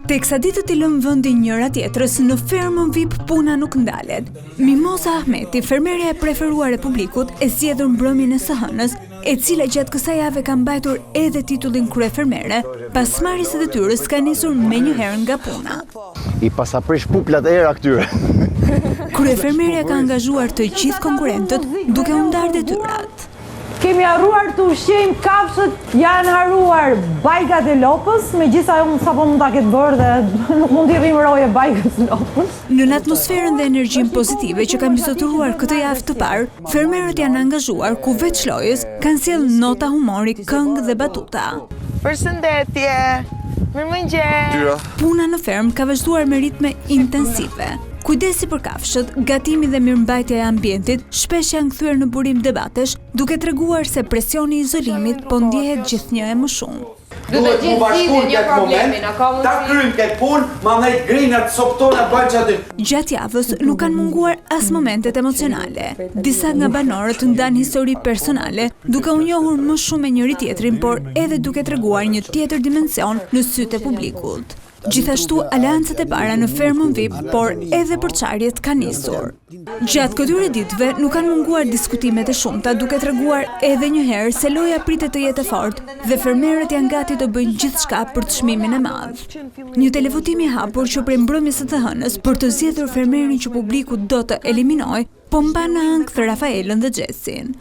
Teksa ditët i lëm vendin njëra tjetrës, në fermën VIP puna nuk ndalet. Mimosa Ahmeti, fermerja e preferuar e publikut, e zgjedhur mbrëmjen e së hënës, e cila gjatë kësaj jave ka mbajtur edhe titullin kryefermere, pas marrjes së detyrës ka nisur menjëherë nga puna. I pasaprish puplat e era këtyre. Kryefermerja ka angazhuar të gjithë konkurrentët duke u ndarë detyrat. Kemi harruar të ushqejmë kafshët, janë harruar bajgat e lopës, megjithëse unë sapo mund ta ketë bërë dhe nuk mund t'i rrimëroje bajgës lopës. Në atmosferën dhe energjinë pozitive që kanë bizotuar këtë javë të parë, fermerët janë angazhuar ku veç lojës kanë sjellë nota humori, këngë dhe batuta. Përshëndetje, mirëmëngjes. Puna në fermë ka vazhduar me ritme intensive. Kujdesi për kafshët, gatimi dhe mirëmbajtja e ambientit shpesh janë kthyer në burim debatesh, duke treguar se presioni i izolimit po ndjehet gjithnjë e më shumë. Do të gjithë një problemi, ta kryjmë këtë punë, mandej grinat soptona bëjnë aty. Gjatë javës nuk kanë munguar as momentet emocionale. Disa nga banorët ndanë histori personale, duke u njohur më shumë me njëri tjetrin, por edhe duke treguar një tjetër dimension në sytë e publikut. Gjithashtu, aleancat e para në fermën VIP, por edhe përçarjet ka nisur. Gjatë këtyre ditëve nuk kanë munguar diskutimet e shumta, duke treguar edhe një herë se loja pritet të jetë e fortë dhe fermerët janë gati të bëjnë gjithçka për çmimin e madh. Një televotim i hapur që prej mbrëmjes së të hënës për të zgjedhur fermerin që publiku do të eliminojë, po mban në ankth Rafaelën dhe Xhesin.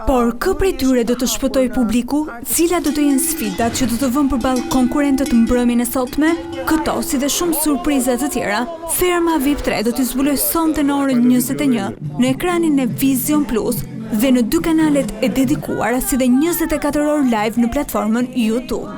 Por kë prej tyre do të shpëtoj publiku? Cila do të jenë sfidat që do të vënë përballë konkurrentët mbrëmjen e sotme? Këto, si dhe shumë surpriza të tjera, ferma VIP 3 do t'i zbulojë sonte në orën 21 në ekranin e Vision Plus dhe në 2 kanalet e dedikuara, si dhe 24 orë live në platformën YouTube.